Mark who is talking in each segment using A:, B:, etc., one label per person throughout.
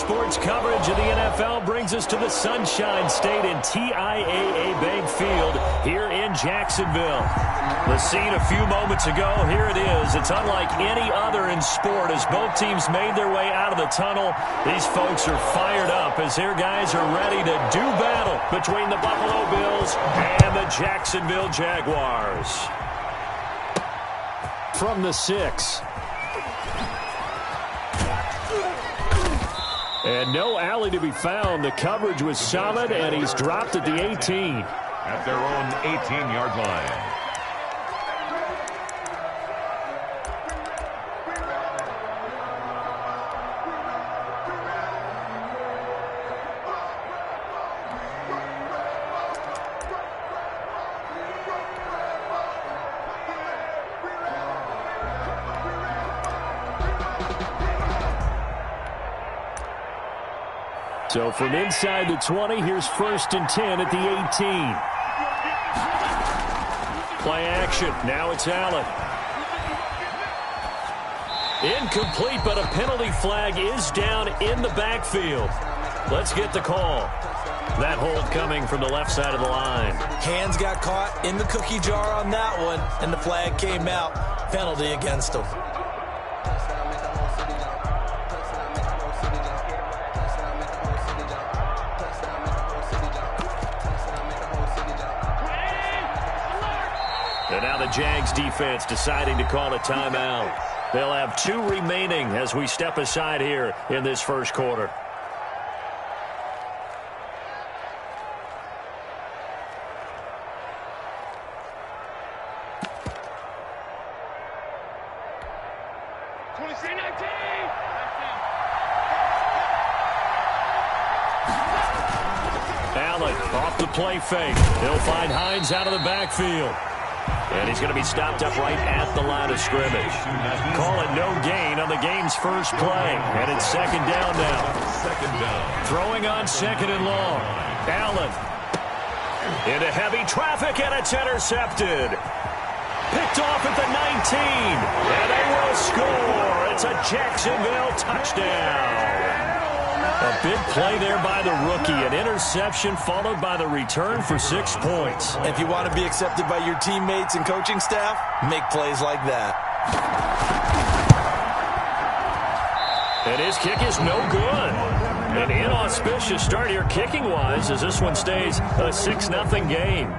A: sports coverage of the NFL brings us to the Sunshine State in TIAA Bank Field here in Jacksonville. The scene a few moments ago, here it is. It's unlike any other in sport as both teams made their way out of the tunnel. These folks are fired up as their guys are ready to do battle between the Buffalo Bills and the Jacksonville Jaguars. From the 6. And no alley to be found. The coverage was solid, and he's dropped at the 18.
B: At their own 18-yard line.
A: So from inside the 20, here's 1st and 10 at the 18. Play action. Now it's Allen. Incomplete, but a penalty flag is down in the backfield. Let's get the call. That hold coming from the left side of the line.
C: Hands got caught in the cookie jar on that one, and the flag came out. Penalty against him.
A: And now the Jags defense deciding to call a timeout. They'll have 2 remaining as we step aside here in this first quarter. Allen off the play fake. He'll find Hines out of the backfield. And he's going to be stopped up right at the line of scrimmage. Call it no gain on the game's first play. And it's 2nd down now. Throwing on 2nd and long. Allen. Into heavy traffic, and it's intercepted. Picked off at the 19. And they will score. It's a Jacksonville touchdown. A big play there by the rookie. An interception followed by the return for 6 points.
C: If you want to be accepted by your teammates and coaching staff, make plays like that.
A: And his kick is no good. An inauspicious start here kicking-wise as this one stays a 6-0 game.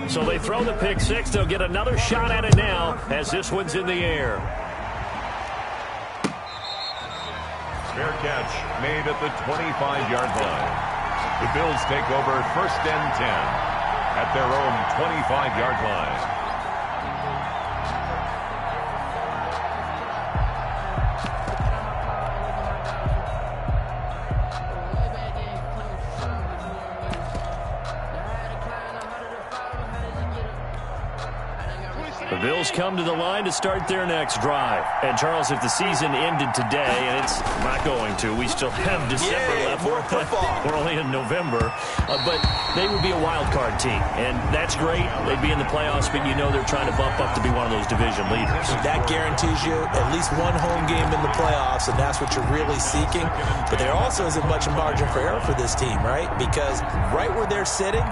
A: So they throw the pick 6. They'll get another shot at it now as this one's in the air.
B: Fair catch made at the 25-yard line. The Bills take over 1st and 10 at their own 25-yard line.
A: The Bills come to the line to start their next drive. And, Charles, if the season ended today, and it's not going to, we still have December left. We're only in November. But they would be a wild card team. And that's great. They'd be in the playoffs, but you know they're trying to bump up to be one of those division leaders.
C: That guarantees you at least one home game in the playoffs, and that's what you're really seeking. But there also isn't much margin for error for this team, right? Because right where they're sitting,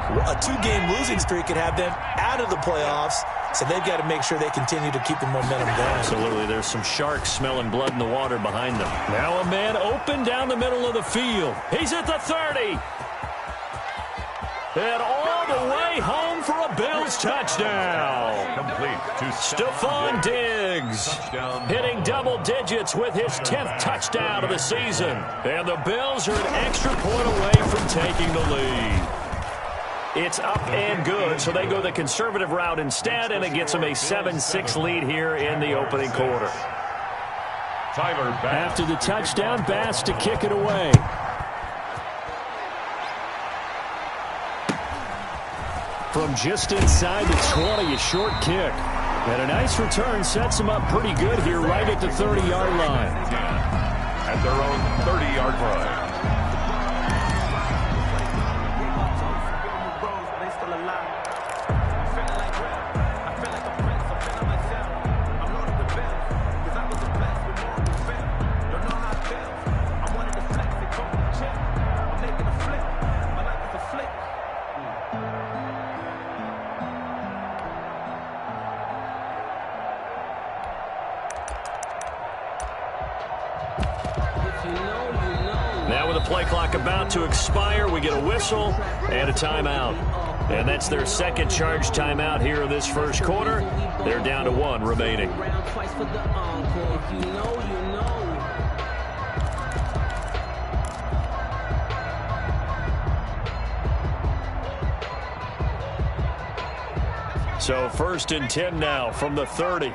C: a 2-game losing streak could have them out of the playoffs. So they've got to make sure they continue to keep the momentum going.
A: Absolutely. There's some sharks smelling blood in the water behind them. Now a man open down the middle of the field. He's at the 30. And all the way home for a Bills touchdown.
B: Complete to
A: Stephon Diggs hitting double digits with his 10th touchdown of the season. And the Bills are an extra point away from taking the lead. It's up and good, so they go the conservative route instead, and it gets them a 7-6 lead here in the opening quarter. After the touchdown, Bass to kick it away. From just inside the 20, a short kick. And a nice return sets him up pretty good here right at the 30-yard line.
B: At their own 30-yard line.
A: Now with the play clock about to expire, we get a whistle and a timeout. And that's their second charge timeout here in this first quarter. They're down to 1 remaining. So 1st and 10 now from the 30.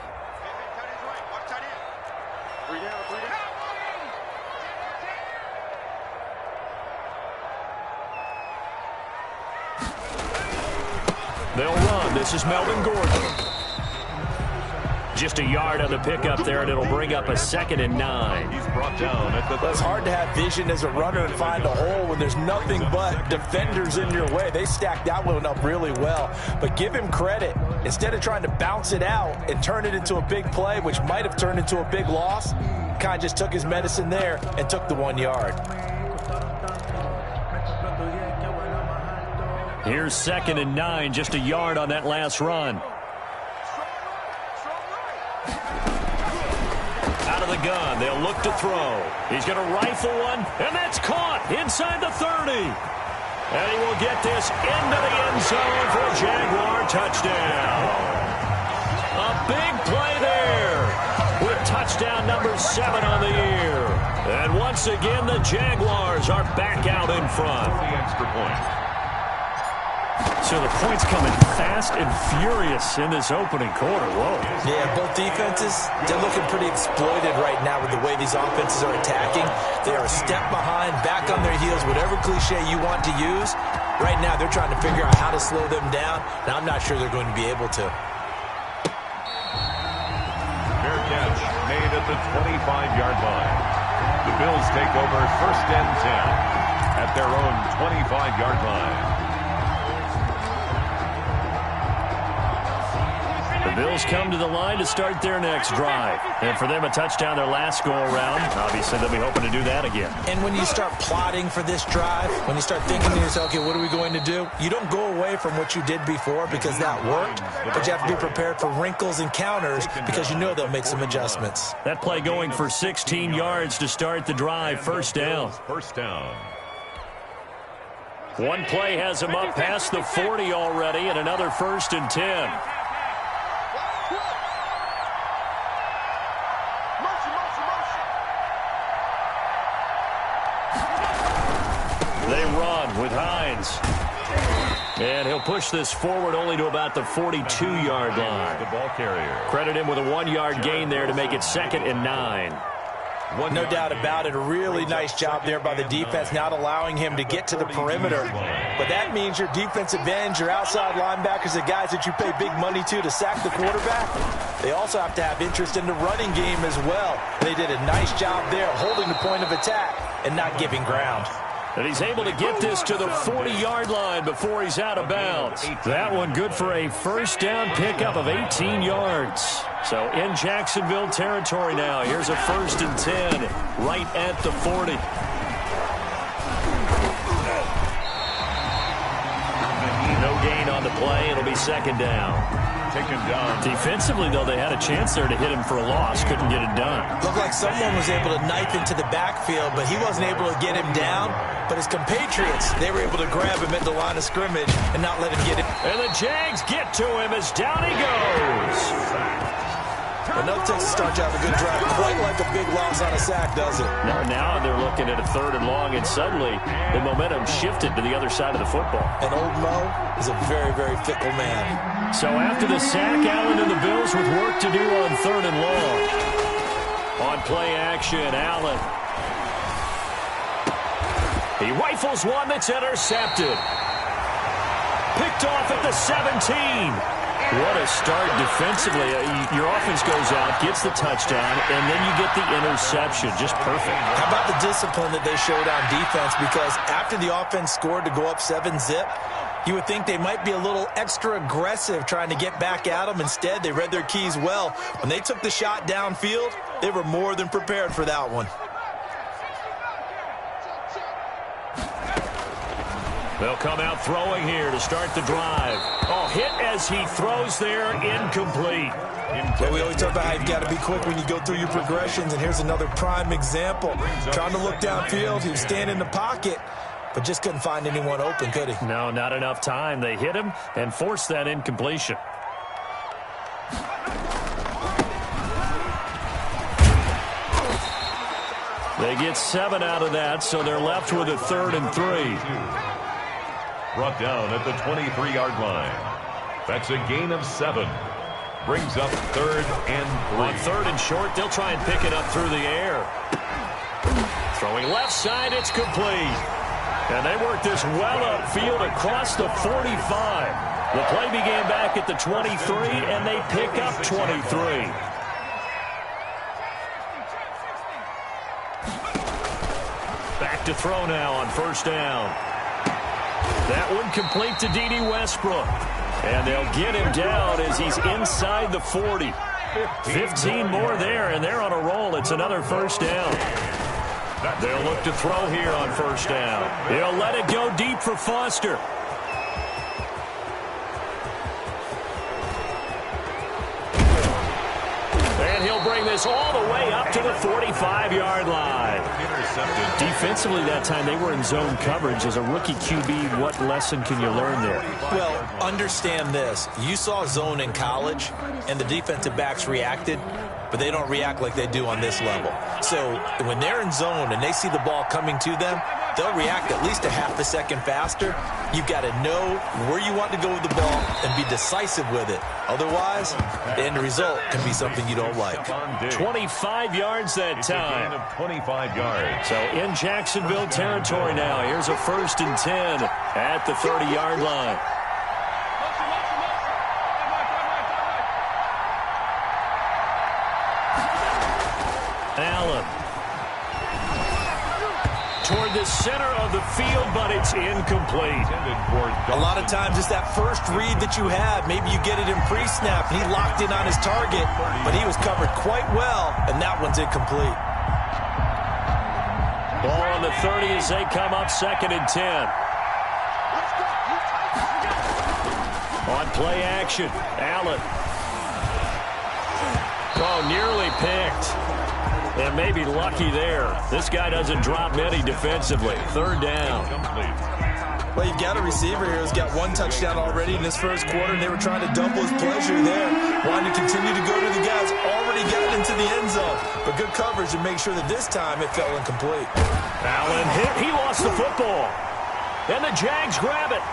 A: They'll run. This is Melvin Gordon. Just a yard on the pickup there, and it'll bring up a 2nd and 9.
B: He's brought down at the...
C: It's hard to have vision as a runner and find a hole when there's nothing but defenders in your way. They stacked that one up really well. But give him credit. Instead of trying to bounce it out and turn it into a big play, which might have turned into a big loss, kind of just took his medicine there and took the 1 yard.
A: Here's 2nd and 9, just a yard on that last run. Out of the gun, they'll look to throw. He's going to rifle one, and that's caught inside the 30. And he will get this into the end zone for a Jaguar touchdown. A big play there with touchdown number 7 on the year. And once again, the Jaguars are back out in front.
B: The extra point.
A: So the points coming fast and furious in this opening quarter. Whoa.
C: Yeah, both defenses, they're looking pretty exploited right now with the way these offenses are attacking. They are a step behind, back on their heels, whatever cliche you want to use. Right now, they're trying to figure out how to slow them down. Now, I'm not sure they're going to be able to.
B: Fair catch made at the 25-yard line. The Bills take over 1st and 10 at their own 25-yard line.
A: The Bills come to the line to start their next drive. And for them, a touchdown their last go-around. Obviously, they'll be hoping to do that again.
C: And when you start plotting for this drive, when you start thinking to yourself, okay, what are we going to do? You don't go away from what you did before because that worked, but you have to be prepared for wrinkles and counters because you know they'll make some adjustments.
A: That play going for 16 yards to start the drive. First down.
B: First down.
A: One play has him up past the 40 already, and another 1st and 10. They run with Hines. And he'll push this forward only to about the 42-yard line.
B: The ball carrier.
A: Credit him with a 1-yard gain there to make it 2nd and 9.
C: No doubt about it. A really nice job there by the defense, not allowing him to get to the perimeter. But that means your defensive ends, your outside linebackers, the guys that you pay big money to sack the quarterback, they also have to have interest in the running game as well. They did a nice job there holding the point of attack and not giving ground.
A: And he's able to get this to the 40-yard line before he's out of bounds. That one good for a first down pickup of 18 yards. So in Jacksonville territory now. Here's a 1st and 10 right at the 40. No gain on the play. It'll be 2nd down.
B: Taken down.
A: Defensively, though, they had a chance there to hit him for a loss. Couldn't get it done.
C: Looked like someone was able to knife into the backfield, but he wasn't able to get him down. But his compatriots, they were able to grab him at the line of scrimmage and not let him get it.
A: And the Jags get to him as down he goes.
C: Another Texas start to have a good drive. Quite like a big loss on a sack, does it?
A: Now they're looking at a 3rd and long, and suddenly the momentum shifted to the other side of the football.
C: And old Mo is a very, very fickle man.
A: So after the sack, Allen and the Bills with work to do on 3rd and long. On play action, Allen. He rifles one that's intercepted. Picked off at the 17. What a start defensively. Your offense goes out, gets the touchdown, and then you get the interception. Just perfect.
C: How about the discipline that they showed on defense? Because after the offense scored to go up 7-zip, you would think they might be a little extra aggressive trying to get back at them. Instead, they read their keys well. When they took the shot downfield, they were more than prepared for that one.
A: They'll come out throwing here to start the drive. Oh, hit as he throws there, incomplete.
C: Well, we always talk about how you've got to be quick when you go through your progressions, and here's another prime example. Trying to look downfield, he was standing in the pocket, but just couldn't find anyone open, could he?
A: No, not enough time. They hit him and forced that incompletion. They get 7 out of that, so they're left with a 3rd and 3.
B: Brought down at the 23-yard line. That's a gain of 7. Brings up 3rd and 3.
A: On 3rd and short, they'll try and pick it up through the air. Throwing left side, it's complete. And they work this well upfield across the 45. The play began back at the 23, and they pick up 23. Back to throw now on 1st down. That one complete to D.D. Westbrook. And they'll get him down as he's inside the 40. 15 more there, and they're on a roll. It's another 1st down. They'll look to throw here on 1st down. He'll let it go deep for Foster. And he'll bring this all the way up to the 45-yard line. Defensively that time, they were in zone coverage. As a rookie QB, what lesson can you learn there?
C: Well, understand this. You saw zone in college, and the defensive backs reacted, but they don't react like they do on this level. So when they're in zone and they see the ball coming to them, they'll react at least a half a second faster. You've got to know where you want to go with the ball and be decisive with it. Otherwise, the end result can be something you don't like.
A: 25 yards that time.
B: 25 yards.
A: So in Jacksonville territory now. Here's a 1st and 10 at the 30-yard line. Allen. Toward the center of the field, but it's incomplete.
C: A lot of times it's that first read that you have. Maybe you get it in pre-snap. He locked in on his target, but he was covered quite well, and that one's incomplete.
A: Ball on the 30 as they come up 2nd and 10. On play action, Allen. Oh, nearly picked. And maybe lucky there. This guy doesn't drop many defensively. 3rd down.
C: Well, you've got a receiver here who's got 1 touchdown already in this 1st quarter, and they were trying to double his pleasure there. Wanting to continue to go to the guys already got into the end zone. But good coverage to make sure that this time it fell incomplete.
A: Allen hit. He lost the football. And the Jags grab it.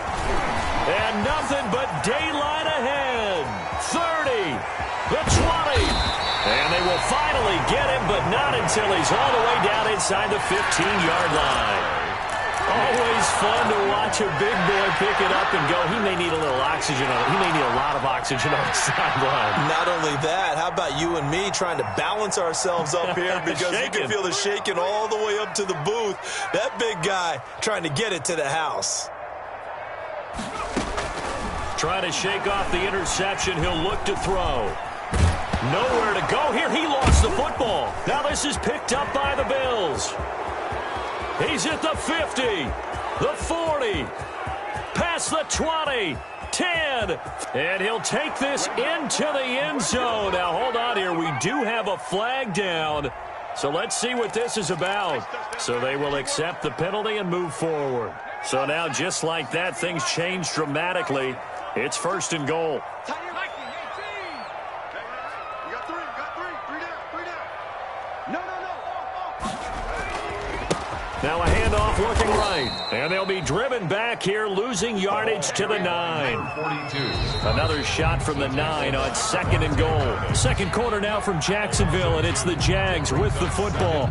A: And nothing but daylight ahead. 30. The 20. And they will finally get him, but not until he's all the way down inside the 15-yard line. Always fun to watch a big boy pick it up and go. He may need a little oxygen on it. He may need a lot of oxygen on the sideline.
C: Not only that, how about you and me trying to balance ourselves up here because you can feel the shaking all the way up to the booth. That big guy trying to get it to the house.
A: Trying to shake off the interception. He'll look to throw. Nowhere to go here. He lost the football. Now this is picked up by the Bills. He's at the 50, the 40, past the 20, 10, and he'll take this into the end zone. Now hold on here. We do have a flag down, so let's see what this is about. So they will accept the penalty and move forward. So now just like that, things change dramatically. It's 1st and goal. Now a handoff looking right. And they'll be driven back here, losing yardage to the 9. Another shot from the 9 on 2nd and goal. 2nd quarter now from Jacksonville, and it's the Jags with the football.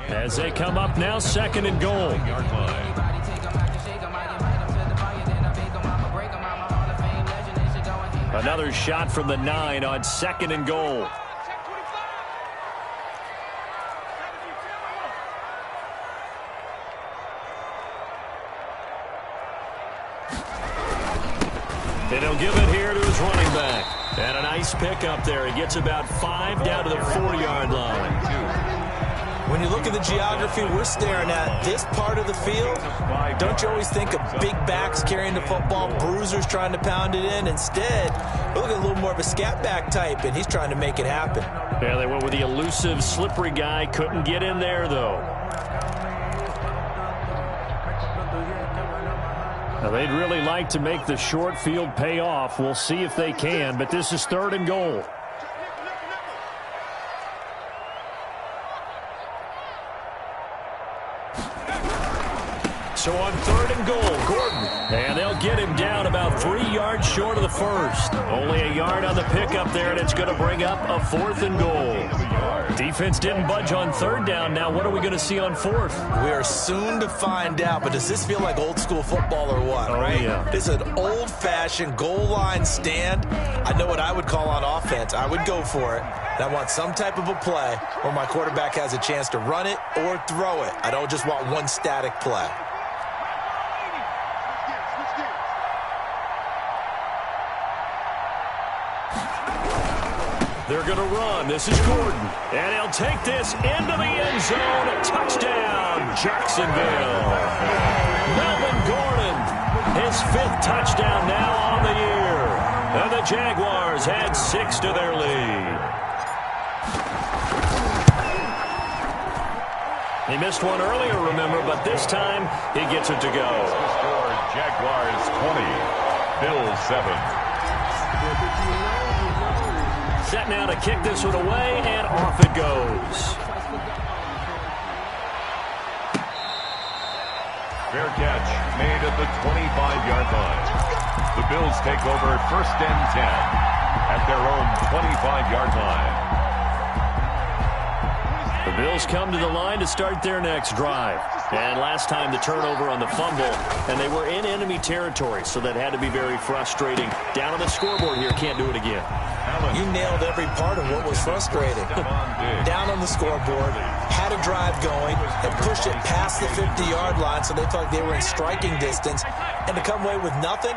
A: As they come up now, 2nd and goal. Another shot from the 9 on 2nd and goal. And he'll give it here to his running back. And a nice pick up there. He gets about 5 down to the 4-yard line.
C: When you look at the geography we're staring at, this part of the field, don't you always think of big backs carrying the football, bruisers trying to pound it in? Instead, we're looking at a little more of a scat back type, and he's trying to make it happen.
A: Yeah, they went with the elusive, slippery guy. Couldn't get in there, though. Now, they'd really like to make the short field pay off. We'll see if they can, but this is 3rd and goal. So on 3rd and goal, Gordon. And they'll get him down about 3 yards short of the first. Only a yard on the pickup there, and it's going to bring up a 4th and goal. Defense didn't budge on 3rd down. Now what are we going to see on 4th?
C: We are soon to find out, but does this feel like old school football or what, right?
A: Yeah.
C: This is an old-fashioned goal line stand. I know what I would call on offense. I would go for it. And I want some type of a play where my quarterback has a chance to run it or throw it. I don't just want one static play.
A: They're going to run. This is Gordon. And he'll take this into the end zone. Touchdown, Jacksonville. Melvin Gordon, his 5th touchdown now on the year. And the Jaguars add 6 to their lead. He missed one earlier, remember, but this time he gets it to go.
B: Jaguars 20, Bills 7.
A: Set now to kick this one away, and off it goes.
B: Fair catch made at the 25-yard line. The Bills take over 1st and 10 at their own 25-yard line.
A: The Bills come to the line to start their next drive. And last time the turnover on the fumble, and they were in enemy territory, so that had to be very frustrating. Down on the scoreboard here, can't do it again.
C: You nailed every part of what was frustrating. Down on the scoreboard, had a drive going, and pushed it past the 50-yard line so they felt like they were in striking distance, and to come away with nothing,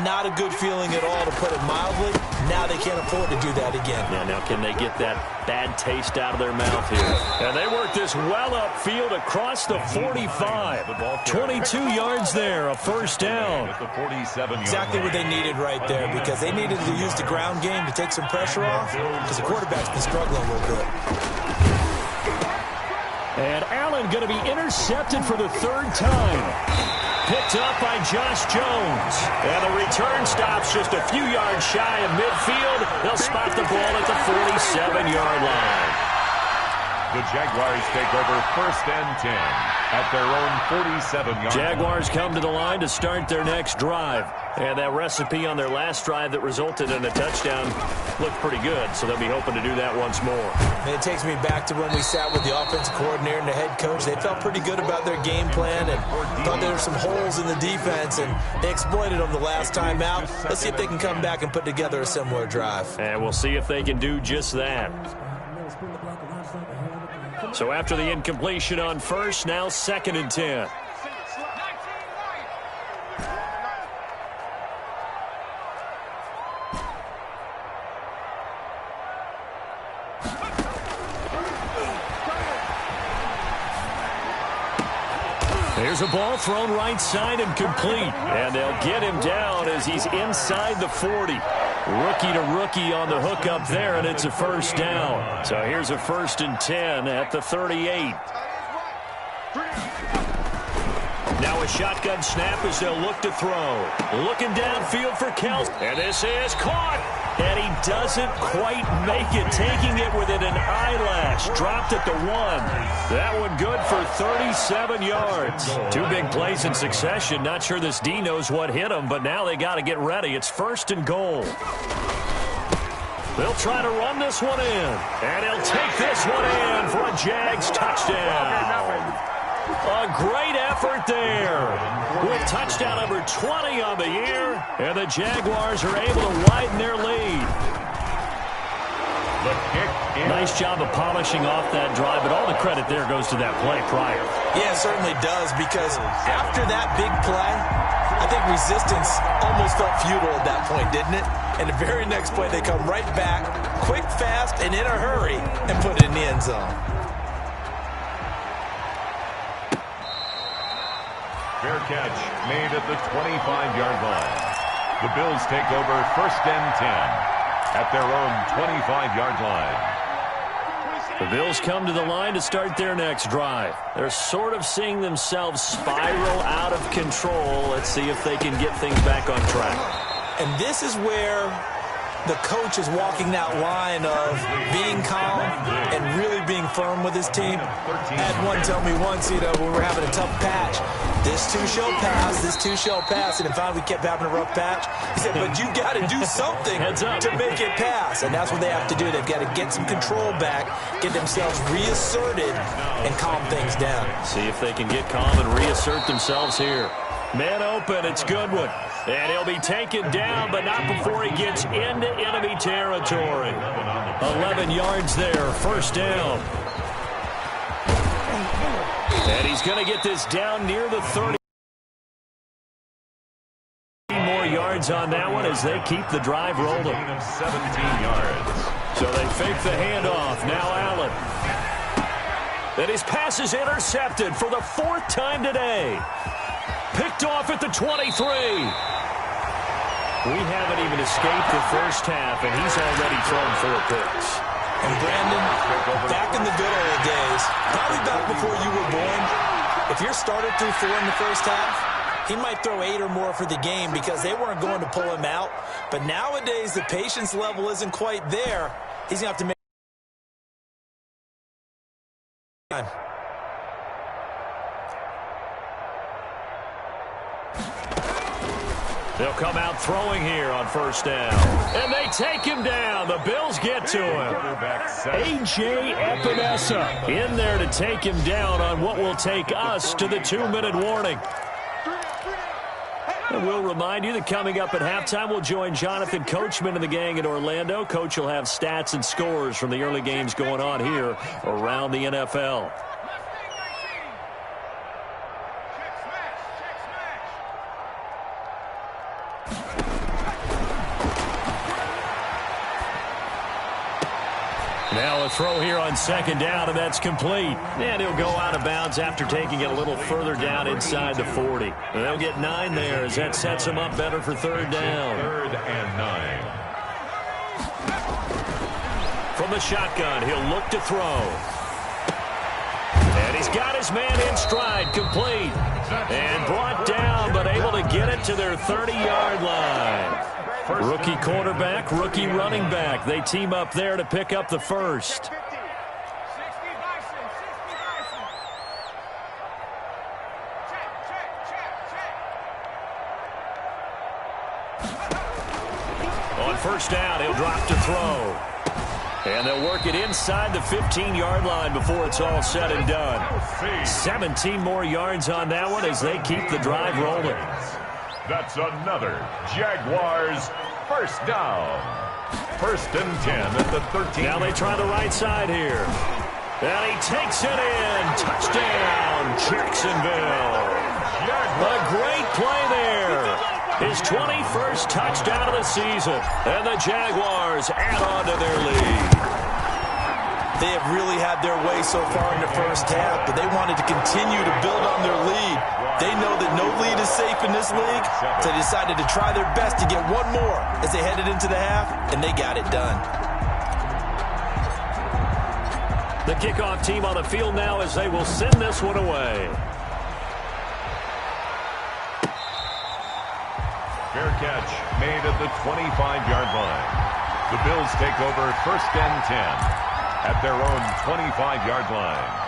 C: not a good feeling at all, to put it mildly. Now they can't afford to do that again.
A: Yeah, now can they get that bad taste out of their mouth here? And they work this well upfield across the 45. 22 yards there, a 1st down.
C: Exactly what they needed right there, because they needed to use the ground game to take some pressure off, because the quarterback's been struggling a little bit.
A: And Allen going to be intercepted for the 3rd time. Picked up by Josh Jones. And the return stops just a few yards shy of midfield. They'll spot the ball at the 47-yard line.
B: The Jaguars take over 1st and 10 at their own 47-yard line.
A: Jaguars come to the line to start their next drive. And that recipe on their last drive that resulted in a touchdown looked pretty good, so they'll be hoping to do that once more.
C: And it takes me back to when we sat with the offensive coordinator and the head coach. They felt pretty good about their game plan and thought there were some holes in the defense, and they exploited them the last time out. Let's see if they can come back and put together a similar drive.
A: And we'll see if they can do just that. So after the incompletion on 1st, now 2nd and 10. Here's a ball thrown right side and complete. And they'll get him down as he's inside the 40. Rookie to rookie on the hook up there, and it's a 1st down. So here's a 1st and 10 at the 38. Now a shotgun snap as they'll look to throw. Looking downfield for Kelsey. And this is caught. And he doesn't quite make it, taking it within an eyelash. Dropped at the 1. That one good for 37 yards. 2 big plays in succession. Not sure this D knows what hit him, but now they got to get ready. It's 1st and goal. They'll try to run this one in. And he'll take this one in for a Jags touchdown. A great effort there with touchdown number 20 on the year, and the Jaguars are able to widen their lead.
B: The kick in.
A: Nice job of polishing off that drive, but all the credit there goes to that play prior.
C: Yeah, it certainly does, because after that big play, I think resistance almost felt futile at that point, didn't it? And the very next play, they come right back, quick, fast, and in a hurry, and put it in the end zone.
B: Fair catch made at the 25-yard line. The Bills take over 1st and 10 at their own 25-yard line.
A: The Bills come to the line to start their next drive. They're sort of seeing themselves spiral out of control. Let's see if they can get things back on track.
C: And this is where the coach is walking that line of being calm and really being firm with his team. I had one tell me once, when we were having a tough patch, this too shall pass, this too shall pass. And finally we kept having a rough patch. He said, but you got to do something to make it pass. And that's what they have to do. They've got to get some control back, get themselves reasserted, and calm things down.
A: See if they can get calm and reassert themselves here. Man open, it's Goodwin. And he'll be taken down, but not before he gets into enemy territory. 11 yards there, 1st down. And he's going to get this down near the 30. More yards on that one as they keep the drive rolling.
B: 17 yards.
A: So they fake the handoff. Now Allen. And his pass is intercepted for the 4th time today. Picked off at the 23. We haven't even escaped the first half, and he's already thrown 4 picks.
C: And Brandon, back in the good old days, probably back before you were born, if your starter threw 4 in the first half, he might throw 8 or more for the game because they weren't going to pull him out. But nowadays, the patience level isn't quite there. He's going to have to make time.
A: They'll come out throwing here on 1st down. And they take him down. The Bills get to him. A.J. Epinesa in there to take him down on what will take us to the 2-minute warning. And we'll remind you that coming up at halftime, we'll join Jonathan Coachman and the gang in Orlando. Coach will have stats and scores from the early games going on here around the NFL. Now a throw here on 2nd down, and that's complete. And he'll go out of bounds after taking it a little further down inside the 40. And they'll get 9 there as that sets him up better for 3rd down.
B: 3rd and 9.
A: From the shotgun, he'll look to throw. And he's got his man in stride, complete. And brought down, but able to get it to their 30-yard line. Rookie quarterback, rookie running back. They team up there to pick up the 1st. On 1st down, he'll drop to throw. And they'll work it inside the 15-yard line before it's all said and done. 17 more yards on that one as they keep the drive rolling.
B: That's another Jaguars 1st down. 1st and 10 at the 13.
A: Now they try the right side here. And he takes it in. Touchdown, Jacksonville. A great play there. His 21st touchdown of the season. And the Jaguars add on to their lead.
C: They have really had their way so far in the first half, but they wanted to continue to build on their lead. They know that no lead is safe in this league, so they decided to try their best to get one more as they headed into the half, and they got it done.
A: The kickoff team on the field now as they will send this one away.
B: Fair catch made at the 25-yard line. The Bills take over 1st and 10 at their own 25-yard line.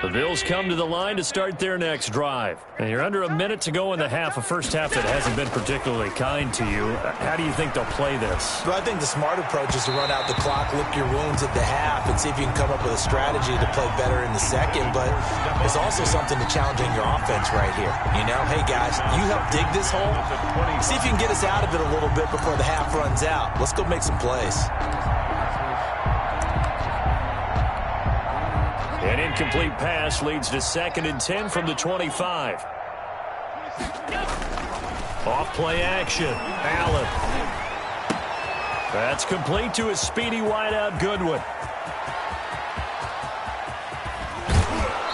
A: The Bills come to the line to start their next drive. And you're under a minute to go in the half, a first half that hasn't been particularly kind to you. How do you think they'll play this?
C: Well, I think the smart approach is to run out the clock, lick your wounds at the half, and see if you can come up with a strategy to play better in the second. But there's also something to challenging your offense right here. You know, hey, guys, you help dig this hole. See if you can get us out of it a little bit before the half runs out. Let's go make some plays.
A: An incomplete pass leads to 2nd and 10 from the 25. Off-play action. Allen. That's complete to a speedy wideout Goodwin.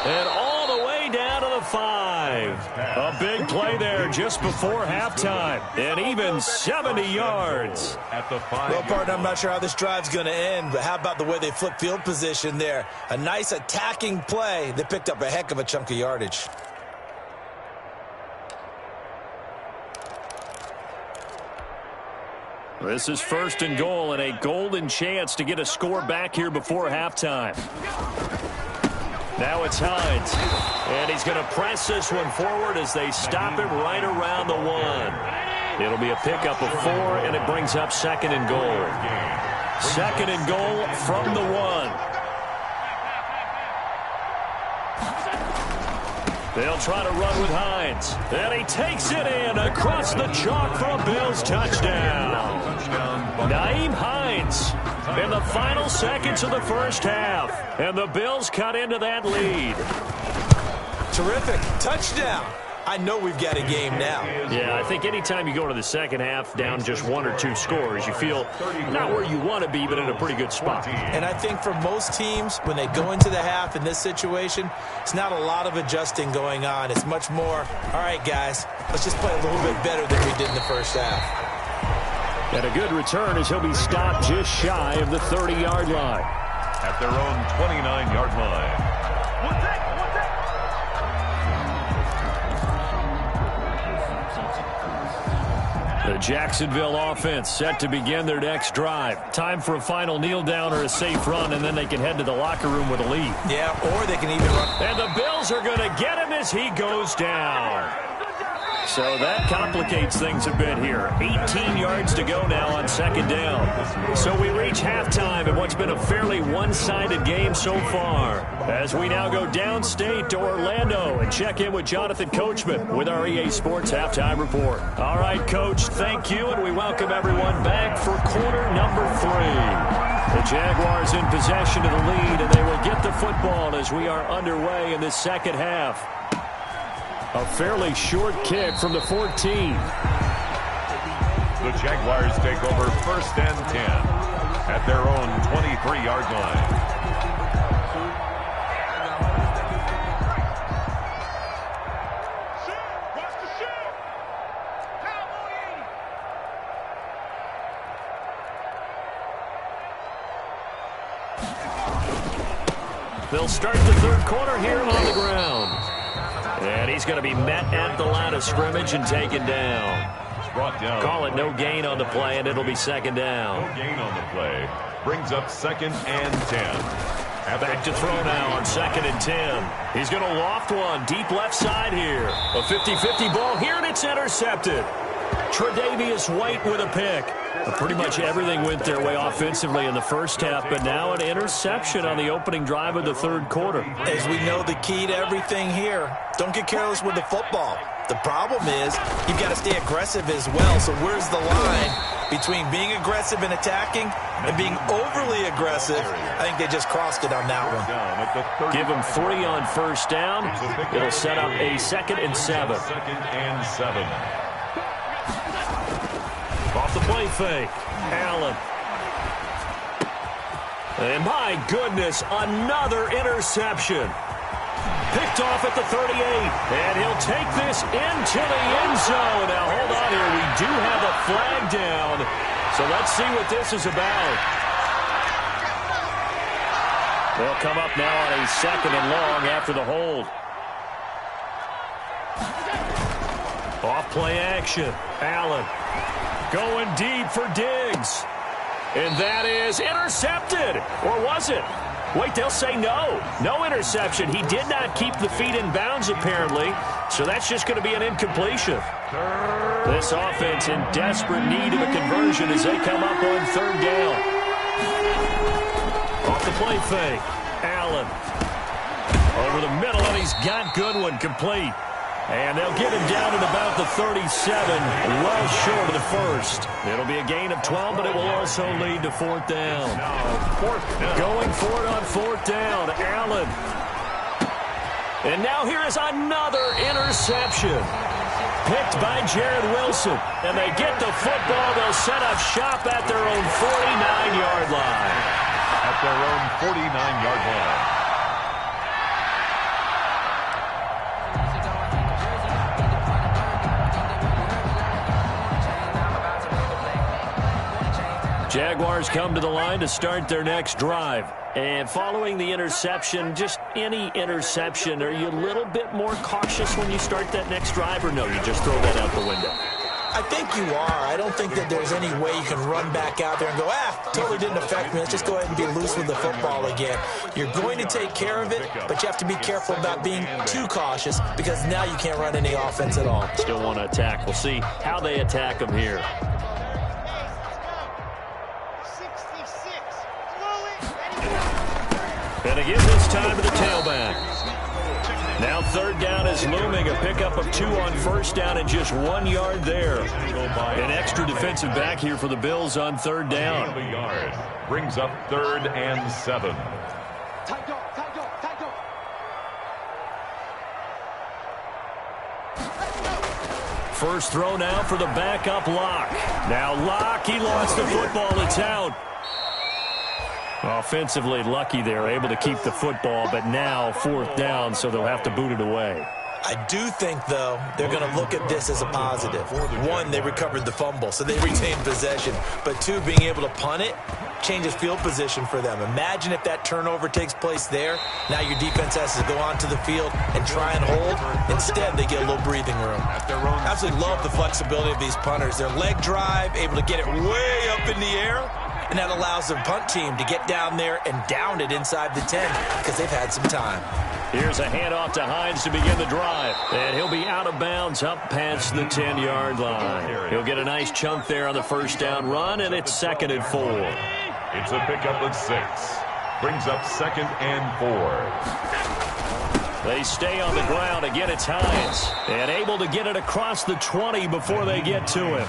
A: And all the way down to the 5. A big play there just before halftime. And even 70 yards.
B: At the 5.
C: Well, partner, I'm not sure how this drive's going to end, but how about the way they flip field position there? A nice attacking play. They picked up a heck of a chunk of yardage.
A: This is 1st and goal and a golden chance to get a score back here before halftime. Now it's Hines. And he's going to press this one forward as they stop him right around the 1. It'll be a pickup of 4, and it brings up 2nd and goal. 2nd and goal from the 1. They'll try to run with Hines. And he takes it in across the chalk for a Bills touchdown. Nyheim Hines in the final seconds of the first half. And the Bills cut into that lead.
C: Terrific. Touchdown. I know we've got a game now.
A: Yeah, I think anytime you go into the second half down just 1 or 2 scores, you feel not where you want to be, but in a pretty good spot.
C: And I think for most teams, when they go into the half in this situation, it's not a lot of adjusting going on. It's much more, all right, guys, let's just play a little bit better than we did in the first half.
A: And a good return as he'll be stopped just shy of the 30-yard line.
B: At their own 29-yard line.
A: The Jacksonville offense set to begin their next drive. Time for a final kneel down or a safe run, and then they can head to the locker room with a lead.
C: Yeah, or they can even run.
A: And the Bills are going to get him as he goes down. So that complicates things a bit here. 18 yards to go now on 2nd down. So we reach halftime in what's been a fairly one-sided game so far. As we now go downstate to Orlando and check in with Jonathan Coachman with our EA Sports Halftime Report. All right, Coach, thank you, and we welcome everyone back for quarter number 3. The Jaguars in possession of the lead, and they will get the football as we are underway in this second half. A fairly short kick from the 14.
B: The Jaguars take over 1st and 10 at their own 23-yard line.
A: They'll start the 3rd quarter here on the ground. And he's going to be met at the line of scrimmage and taken down.
B: Brought down.
A: Call it no gain on the play, and it'll be 2nd down.
B: No gain on the play. Brings up 2nd and 10.
A: Back to throw now on 2nd and 10. He's going to loft one deep left side here. A 50-50 ball here, and it's intercepted. Tre'Davious White with a pick. Pretty much everything went their way offensively in the first half, but now an interception on the opening drive of the 3rd quarter.
C: As we know, the key to everything here, don't get careless with the football. The problem is you've got to stay aggressive as well. So where's the line between being aggressive and attacking and being overly aggressive? I think they just crossed it on that one.
A: Give him 3 on 1st down. It'll set up a 2nd and 7.
B: 2nd and 7.
A: Off the play fake. Allen. And my goodness, another interception. Picked off at the 38. And he'll take this into the end zone. Now, hold on here. We do have a flag down. So let's see what this is about. They'll come up now on a 2nd and long after the hold. Off play action. Allen going deep for Diggs. And that is intercepted. Or was it? Wait, they'll say no. No interception. He did not keep the feet in bounds, apparently, so that's just going to be an incompletion. This offense in desperate need of a conversion as they come up on third down. Off the play fake. Allen. Over the middle, and he's got Goodwin complete. And they'll get him down at about the 37, well short of the first. It'll be a gain of 12, but it will also lead to fourth down. Going for it on fourth down, Allen. And now here is another interception. Picked by Jared Wilson. And they get the football. They'll set up shop at their own 49-yard line.
B: At their own 49-yard line.
A: Jaguars come to the line to start their next drive. And following the interception, just any interception, are you a little bit more cautious when you start that next drive, or no, you just throw that out the window?
C: I think you are. I don't think that there's any way you can run back out there and go, totally didn't affect me. Let's just go ahead and be loose with the football again. You're going to take care of it, but you have to be careful about being too cautious because now you can't run any offense at all.
A: Still want to attack. We'll see how they attack them here. And again this time to the tailback. Now third down is looming. A pickup of 2 on first down and just 1 yard there. An extra defensive back here for the Bills on third down.
B: Brings up 3rd and 7.
A: First throw now for the backup Locke. Now Locke, he lost the football. It's out. Offensively lucky they're able to keep the football, but now fourth down, so they'll have to boot it away.
C: I do think, though, they're going to look at this as a positive. 1, they recovered the fumble, so they retained possession. But 2, being able to punt it changes field position for them. Imagine if that turnover takes place there. Now your defense has to go onto the field and try and hold. Instead, they get a little breathing room. Absolutely love the flexibility of these punters. Their leg drive, able to get it way up in the air. And that allows their punt team to get down there and down it inside the 10 because they've had some time.
A: Here's a handoff to Hines to begin the drive. And he'll be out of bounds up past the 10-yard line. He'll get a nice chunk there on the first down run, and it's 2nd and 4.
B: It's a pickup of 6. Brings up 2nd and 4.
A: They stay on the ground. Again, it's Hines. And able to get it across the 20 before they get to him.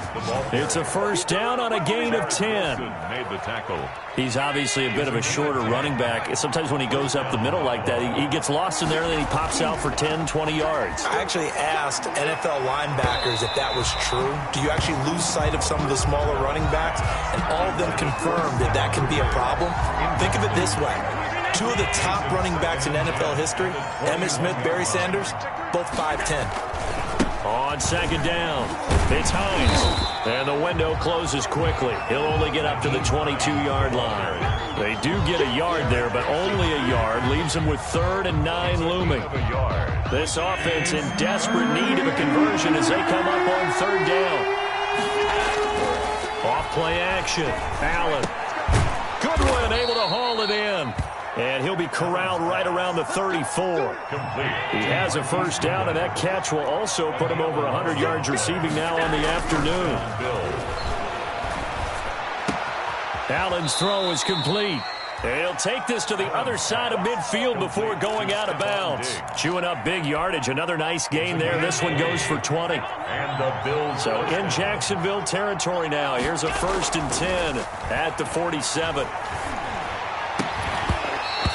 A: It's a first down on a gain of 10.
B: Made the tackle.
A: He's obviously a bit of a shorter running back. Sometimes when he goes up the middle like that, he gets lost in there, and then he pops out for 10, 20 yards.
C: I actually asked NFL linebackers if that was true. Do you actually lose sight of some of the smaller running backs? And all of them confirmed that that can be a problem. Think of it this way. 2 of the top running backs in NFL history, Emmitt Smith, Barry Sanders, both 5'10".
A: On second down, it's Hines. And the window closes quickly. He'll only get up to the 22-yard line. They do get a yard there, but only a yard. Leaves them with 3rd and 9 looming. This offense in desperate need of a conversion as they come up on third down. Off play action. Allen. Goodwin able to haul it in. And he'll be corralled right around the 34. He has a first down, and that catch will also put him over 100 yards receiving now on the afternoon. Allen's throw is complete. He'll take this to the other side of midfield before going out of bounds. Chewing up big yardage. Another nice gain there. This one goes for 20. So in Jacksonville territory now. Here's a 1st and 10 at the 47.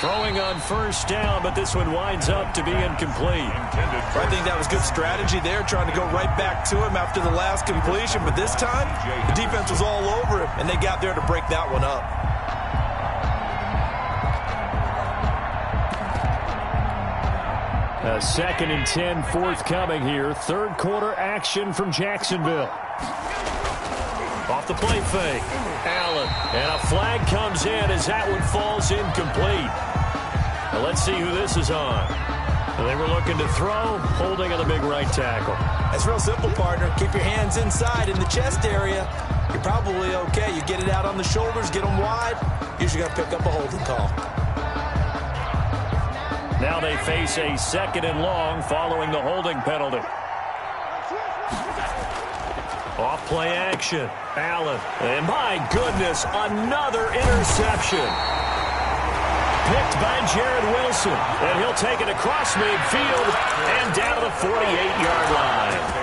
A: Throwing on first down, but this one winds up to be incomplete.
C: I think that was good strategy there, trying to go right back to him after the last completion. But this time, the defense was all over him, and they got there to break that one up.
A: A 2nd and 10 forthcoming here. Third quarter action from Jacksonville. Off the play fake. Allen. And a flag comes in as that one falls incomplete. Now let's see who this is on. They were looking to throw, holding on the big right tackle.
C: It's real simple, partner. Keep your hands inside in the chest area. You're probably okay. You get it out on the shoulders, get them wide. Usually going to pick up a holding call.
A: Now they face a 2nd and long following the holding penalty. Off play action. Allen. And my goodness, another interception. Picked by Jared Wilson. And he'll take it across midfield and down to the 48-yard line.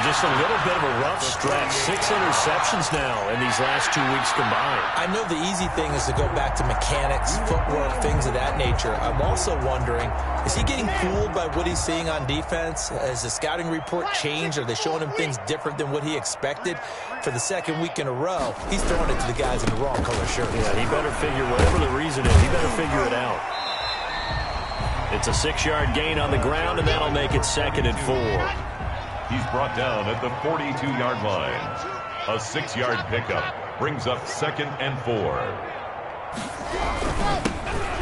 A: Just a little bit of a rough stretch. 6 interceptions now in these last 2 weeks combined.
C: I know the easy thing is to go back to mechanics, footwork, things of that nature. I'm also wondering, is he getting fooled by what he's seeing on defense? Has the scouting report changed? Are they showing him things different than what he expected? For the 2nd week in a row, he's throwing it to the guys in the wrong color shirts.
A: Yeah, he better figure, whatever the reason is, he better figure it out. It's a 6-yard gain on the ground, and that'll make it 2nd and 4.
B: He's brought down at the 42-yard line. A 6-yard pickup brings up 2nd and 4.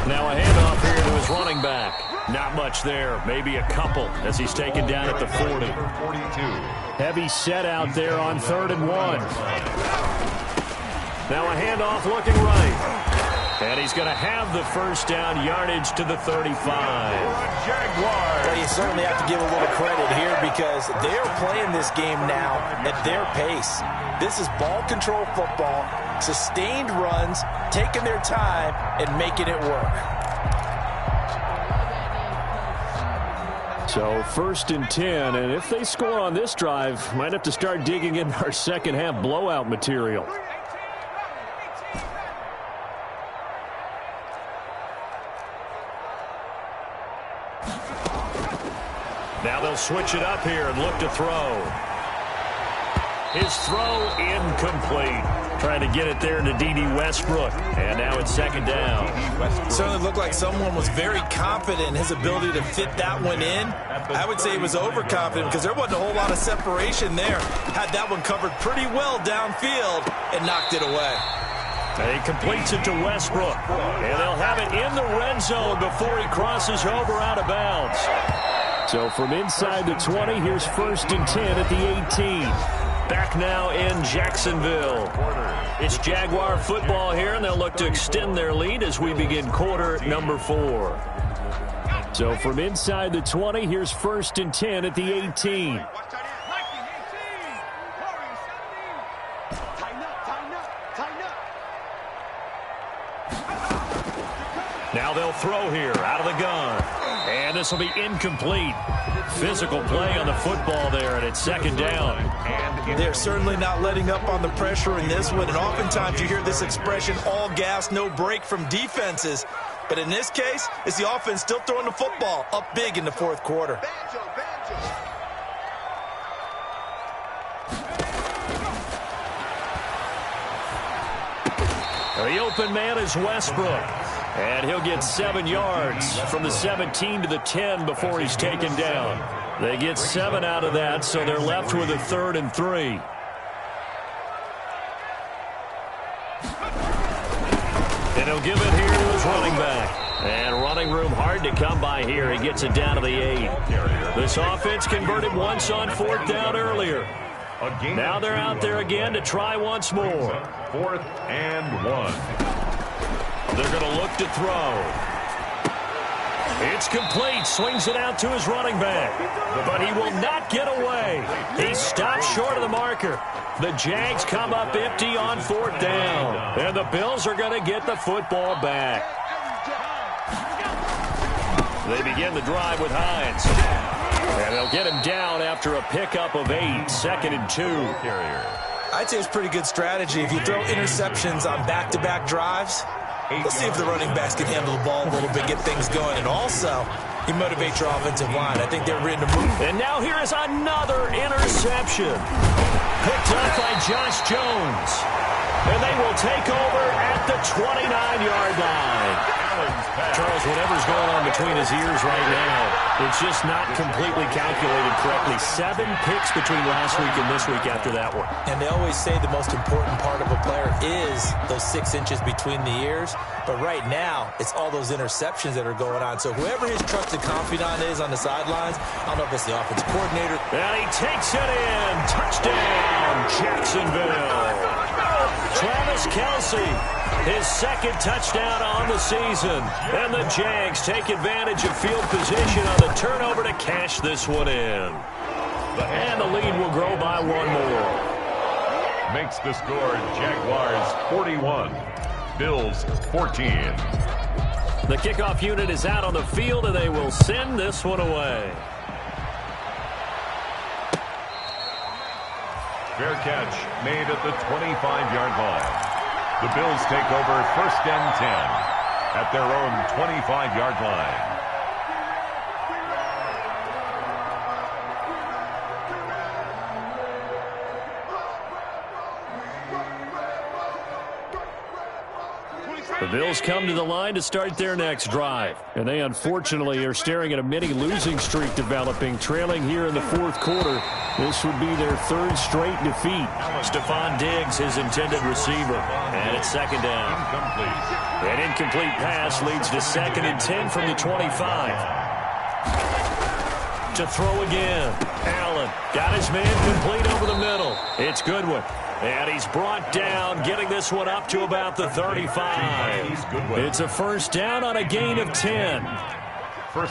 A: Now a handoff here to his running back. Not much there, maybe a couple as he's taken down at the 40. Heavy set out there on 3rd and 1. Now a handoff looking right. And he's going to have the first down, yardage to the 35.
B: Jaguars.
C: Well, you certainly have to give a little credit here because they're playing this game now at their pace. This is ball control football, sustained runs, taking their time, and making it work.
A: So 1st and 10, and if they score on this drive, might have to start digging in our second half blowout material. Now they'll switch it up here and look to throw. His throw incomplete. Trying to get it there to D.D. Westbrook. And now it's 2nd down.
C: It certainly looked like someone was very confident in his ability to fit that one in. I would say he was overconfident because there wasn't a whole lot of separation there. Had that one covered pretty well downfield and knocked it away.
A: And he completes it to Westbrook. And they'll have it in the red zone before he crosses over out of bounds. So from inside the 20, here's 1st and 10 at the 18. Back now in Jacksonville. It's Jaguar football here, and they'll look to extend their lead as we begin quarter number 4. So from inside the 20, here's 1st and 10 at the 18. Now they'll throw here out of the gun. And this will be incomplete. Physical play on the football there, and it's 2nd down.
C: And they're certainly not letting up on the pressure in this one. And oftentimes you hear this expression, all gas, no break from defenses. But in this case, it's the offense still throwing the football up big in the 4th quarter.
A: The open man is Westbrook. And he'll get 7 yards from the 17 to the 10 before he's taken down. They get 7 out of that, so they're left with a 3rd and 3. And he'll give it here to his running back. And running room hard to come by here. He gets it down to the 8. This offense converted once on 4th down earlier. Now they're out there again to try once more.
B: 4th and 1.
A: They're going to look to throw. It's complete. Swings it out to his running back. But he will not get away. He stops short of the marker. The Jags come up empty on 4th down. And the Bills are going to get the football back. They begin the drive with Hines. And they'll get him down after a pickup of 8. 2nd and 2.
C: I'd say it's pretty good strategy. If you throw interceptions on back-to-back drives, let's see if the running backs can handle the ball a little bit, get things going. And also, you motivate your offensive line. I think they're ready to move.
A: And now here is another interception. Picked up by Josh Jones. And they will take over at the 29-yard line. Charles, whatever's going on between his ears right now, it's just not completely calculated correctly. 7 picks between last week and this week after that one.
C: And they always say the most important part of a player is those 6 inches between the ears. But right now, it's all those interceptions that are going on. So whoever his trusted confidant is on the sidelines, I don't know if it's the offensive coordinator.
A: And he takes it in. Touchdown, Jacksonville. Travis Kelce, his second touchdown on the season. And the Jags take advantage of field position on the turnover to cash this one in. And the lead will grow by one more.
B: Makes the score Jaguars 41, Bills 14.
A: The kickoff unit is out on the field, and they will send this one away.
B: Fair catch made at the 25-yard line. The Bills take over 1st and 10 at their own 25-yard line.
A: The Bills come to the line to start their next drive. And they unfortunately are staring at a mini losing streak developing, trailing here in the 4th quarter. This would be their 3rd straight defeat. Stephon Diggs, his intended receiver. And it's 2nd down. An incomplete pass leads to 2nd and 10 from the 25. To throw again. Allen got his man complete over the middle. It's Goodwin. And he's brought down, getting this one up to about the 35. It's a 1st down on a gain of 10.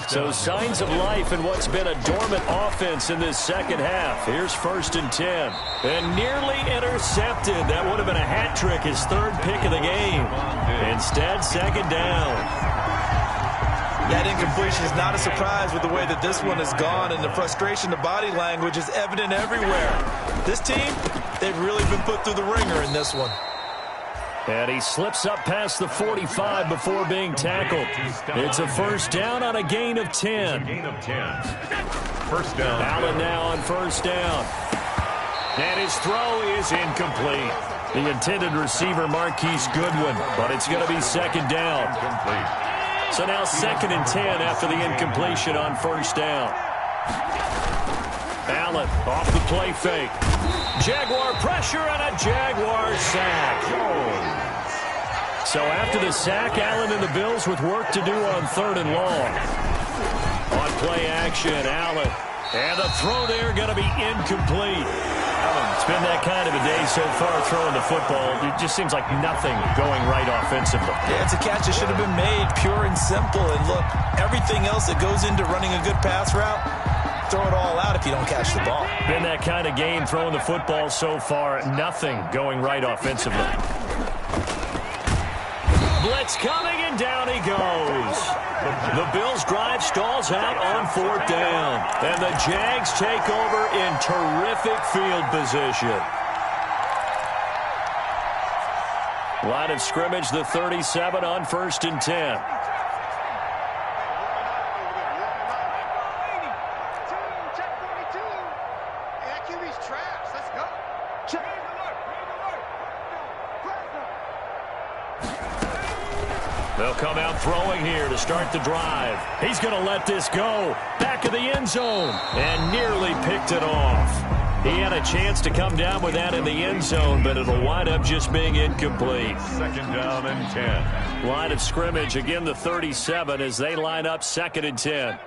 A: So signs of life in what's been a dormant offense in this 2nd half. Here's 1st and 10. And nearly intercepted. That would have been a hat trick, his 3rd pick of the game. Instead, 2nd down.
C: That incompletion is not a surprise with the way that this one has gone, and the frustration, the body language is evident everywhere. This team, they've really been put through the ringer in this one.
A: And he slips up past the 45 before being tackled. It's a 1st down on a gain of 10.
B: Gain of 10. 1st down.
A: Allen now on 1st down. And his throw is incomplete. The intended receiver, Marquise Goodwin, but it's going to be 2nd down.
B: Complete.
A: So now 2nd and 10 after the incompletion on 1st down. Allen off the play fake. Jaguar pressure and a Jaguar sack. So after the sack, Allen and the Bills with work to do on 3rd and long. On play action, Allen. And the throw there going to be incomplete. It's been that kind of a day so far throwing the football. It just seems like nothing going right offensively.
C: Yeah, it's a catch that should have been made, pure and simple. And look, everything else that goes into running a good pass route, throw it all out if you don't catch the ball.
A: Been that kind of game throwing the football so far. Nothing going right offensively. Blitz coming, and down he goes. The Bills' drive stalls out on 4th down. And the Jags take over in terrific field position. Line of scrimmage, the 37 on 1st and 10. They'll come out throwing here to start the drive. He's going to let this go. Back of the end zone. And nearly picked it off. He had a chance to come down with that in the end zone, but it'll wind up just being incomplete.
B: 2nd down and 10.
A: Line of scrimmage, again the 37 as they line up 2nd and 10.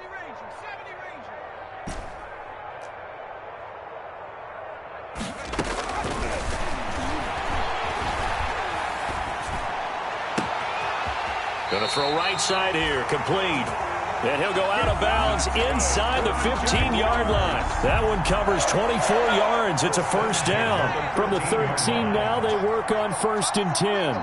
A: Going to throw right side here, complete. And he'll go out of bounds inside the 15-yard line. That one covers 24 yards. It's a 1st down. From the 13 now, they work on 1st and 10.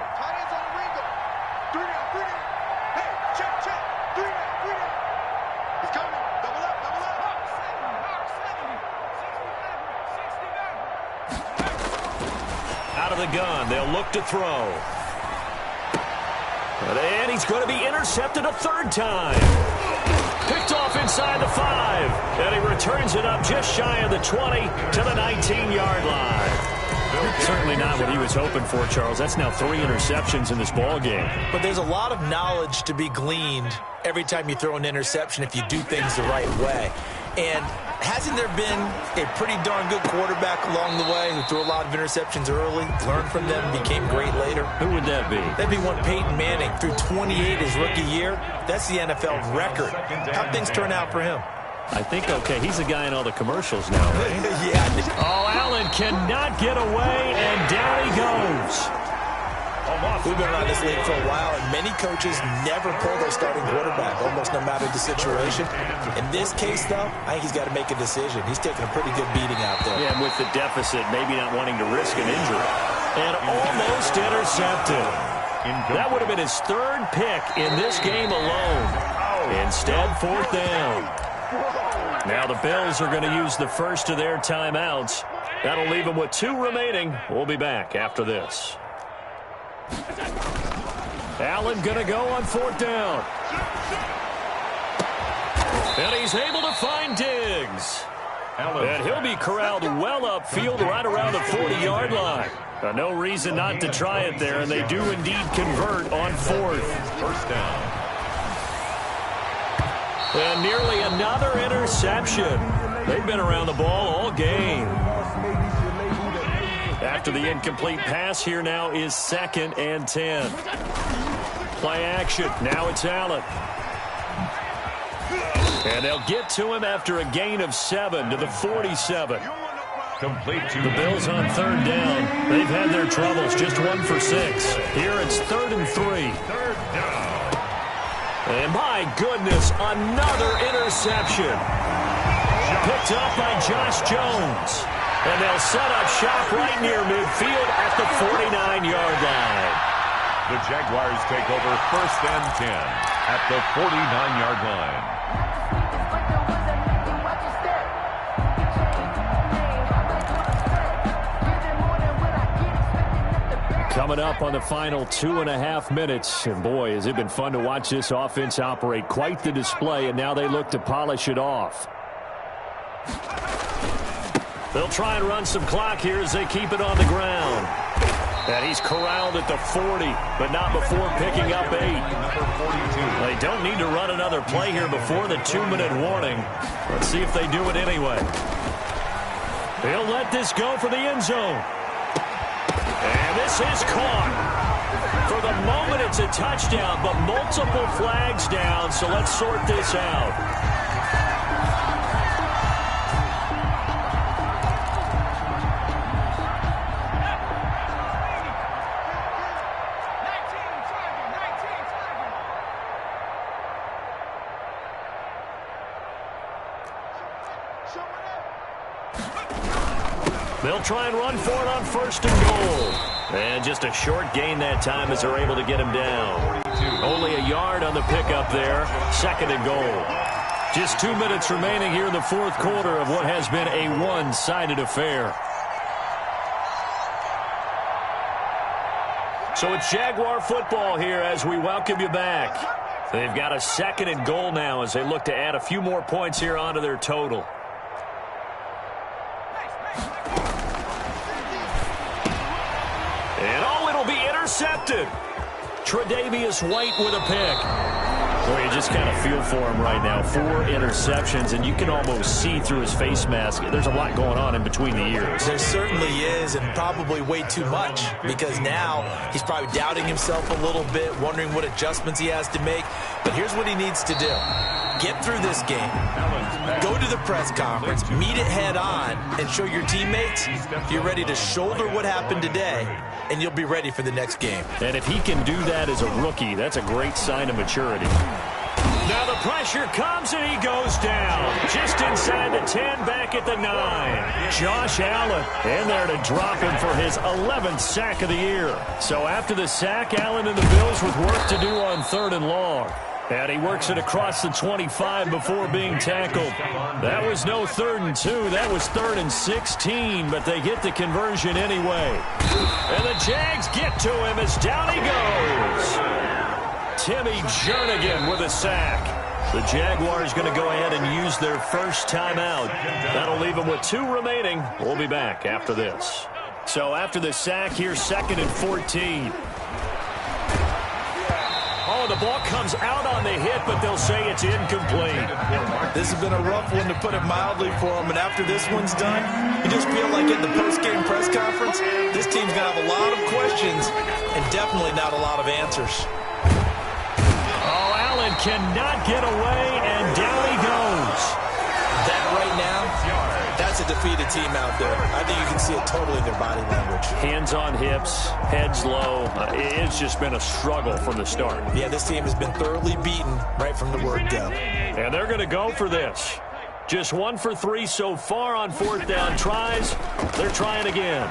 A: Out of the gun, they'll look to throw. And he's going to be intercepted a 3rd time. Picked off inside the 5. And he returns it up just shy of the 20 to the 19-yard line. Certainly not what he was hoping for, Charles. That's now 3 interceptions in this ball game.
C: But there's a lot of knowledge to be gleaned every time you throw an interception if you do things the right way. And hasn't there been a pretty darn good quarterback along the way who threw a lot of interceptions early, learned from them, became great later?
A: Who would that be?
C: That'd be one Peyton Manning. Threw 28 his rookie year. That's the NFL record. How'd things turn out for him?
A: I think, okay, he's the guy in all the commercials now, right?
C: Yeah.
A: Oh, Allen cannot get away, and down he goes.
C: We've been around this league for a while, and many coaches never pull their starting quarterback, almost no matter the situation. In this case, though, I think he's got to make a decision. He's taking a pretty good beating out there.
A: Yeah, and with the deficit, maybe not wanting to risk an injury. And almost intercepted. That would have been his third pick in this game alone. Instead, fourth down. Now the Bills are going to use the first of their timeouts. That'll leave them with 2 remaining. We'll be back after this. Allen going to go on fourth down. And he's able to find Diggs. And he'll be corralled well upfield right around the 40-yard line. No reason not to try it there, and they do indeed convert on fourth.
B: First down.
A: And nearly another interception. They've been around the ball all game. After the incomplete pass, here now is 2nd and 10. Play action. Now it's Allen. And they'll get to him after a gain of 7 to the 47.
B: Complete to
A: the Bills on third down. They've had their troubles. Just 1 for 6. Here it's 3rd and 3.
B: Third down.
A: And my goodness, another interception. Picked up by Josh Jones. And they'll set up shop right near midfield at the 49-yard line.
B: The Jaguars take over 1st and 10 at the 49-yard line.
A: Coming up on the final 2.5 minutes. And boy, has it been fun to watch this offense operate. Quite the display, and now they look to polish it off. They'll try and run some clock here as they keep it on the ground. And he's corralled at the 40, but not before picking up 8. They don't need to run another play here before the 2-minute warning. Let's see if they do it anyway. He'll let this go for the end zone. And this is caught. For the moment, it's a touchdown, but multiple flags down, so let's sort this out. They'll try and run for it on 1st and goal. And just a short gain that time as they're able to get him down. Only a yard on the pickup there. 2nd and goal. Just 2 minutes remaining here in the 4th quarter of what has been a one-sided affair. So it's Jaguar football here as we welcome you back. They've got a 2nd and goal now as they look to add a few more points here onto their total. And oh, it'll be intercepted. Tre'Davious White with a pick. Boy, you just kind of feel for him right now. 4 interceptions, and you can almost see through his face mask. There's a lot going on in between the ears.
C: There certainly is, and probably way too much, because now he's probably doubting himself a little bit, wondering what adjustments he has to make. But here's what he needs to do. Get through this game. Go to the press conference, meet it head on, and show your teammates you're ready to shoulder what happened today, and you'll be ready for the next game.
A: And if he can do that as a rookie, that's a great sign of maturity. Now the pressure comes, and he goes down. Just inside the 10, back at the 9. Josh Allen in there to drop him for his 11th sack of the year. So after the sack, Allen and the Bills with work to do on 3rd and long. And he works it across the 25 before being tackled. That was no 3rd and 2. That was 3rd and 16, but they get the conversion anyway. And the Jags get to him as down he goes. Timmy Jernigan with a sack. The Jaguars going to go ahead and use their first timeout. That'll leave them with 2 remaining. We'll be back after this. So after the sack, here's 2nd and 14. Oh, the ball comes out on the hit, but they'll say it's incomplete.
C: This has been a rough one, to put it mildly, for him. And after this one's done, you just feel like at the post-game press conference, this team's going to have a lot of questions and definitely not a lot of answers.
A: Oh, Allen cannot get away, and down he goes.
C: a defeated team out there. I think you can see it totally in their body language.
A: Hands on hips, heads low. It's just been a struggle from the start.
C: Yeah, this team has been thoroughly beaten right from the word go.
A: And they're going to go for this. Just 1 for 3 so far on 4th down tries. They're trying again.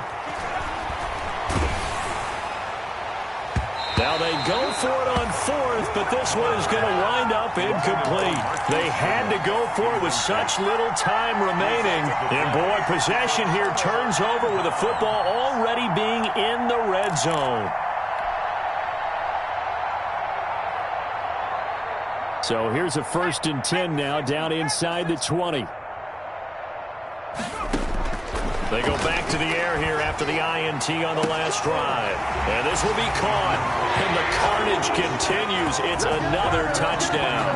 A: Now they go for it on 4th, but this one is going to wind up incomplete. They had to go for it with such little time remaining. And boy, possession here turns over with the football already being in the red zone. So here's a 1st and 10 now down inside the 20. They go back to the air here after the INT on the last drive. And this will be caught. And the carnage continues. It's another touchdown.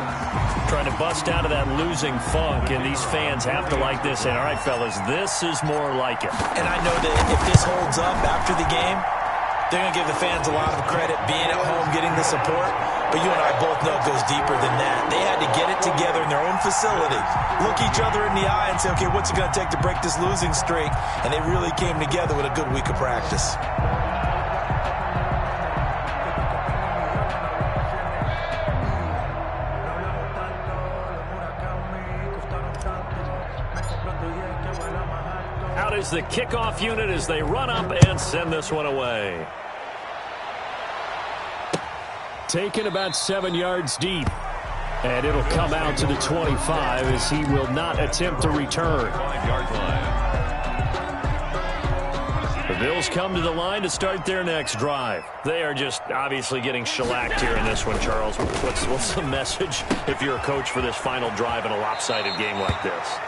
A: Trying to bust out of that losing funk, and these fans have to like this. And all right, fellas, this is more like it.
C: And I know that if this holds up after the game, they're going to give the fans a lot of credit being at home, getting the support. But you and I both know it goes deeper than that. They had to get it together in their own facility, look each other in the eye and say, okay, what's it going to take to break this losing streak? And they really came together with a good week of practice.
A: Out is the kickoff unit as they run up and send this one away. Taken about 7 yards deep. And it'll come out to the 25 as he will not attempt to return.
B: 5-yard line.
A: The Bills come to the line to start their next drive. They are just obviously getting shellacked here in this one, Charles. What's the message if you're a coach for this final drive in a lopsided game like this?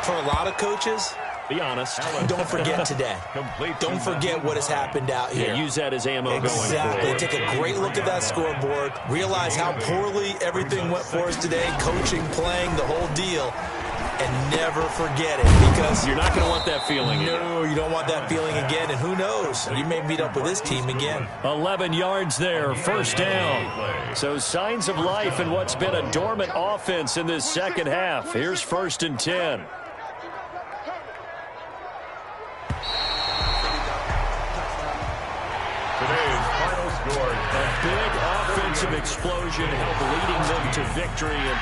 C: For a lot of coaches,
A: be honest.
C: don't forget today. Don't forget what has happened out here.
A: Yeah, use that as ammo going forward.
C: Exactly. Take a great look at that scoreboard. Realize how poorly everything went for us today. Coaching, playing, the whole deal. And never forget it, because
A: you're not going to want that feeling.
C: No, you don't want that feeling again. And who knows? You may meet up with this team again.
A: 11 yards there, 1st down. So signs of life in what's been a dormant offense in this second half. Here's 1st and 10.
B: Today's final score.
A: A big offensive explosion helped leading them to victory. And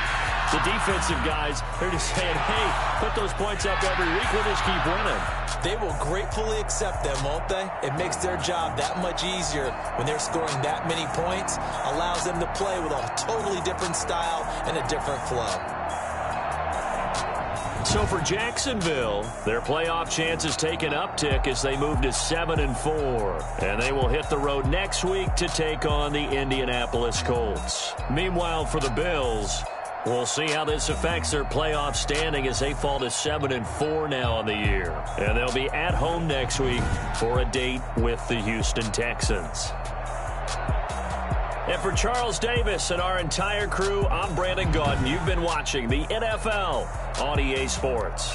A: the defensive guys, they're just saying, hey, put those points up every week. We'll just keep winning.
C: They will gratefully accept them, won't they? It makes their job that much easier when they're scoring that many points. Allows them to play with a totally different style and a different flow.
A: So for Jacksonville, their playoff chances take an uptick as they move to 7-4. And they will hit the road next week to take on the Indianapolis Colts. Meanwhile, for the Bills, we'll see how this affects their playoff standing as they fall to 7-4 now on the year. And they'll be at home next week for a date with the Houston Texans. And for Charles Davis and our entire crew, I'm Brandon Gaudin. You've been watching the NFL on EA Sports.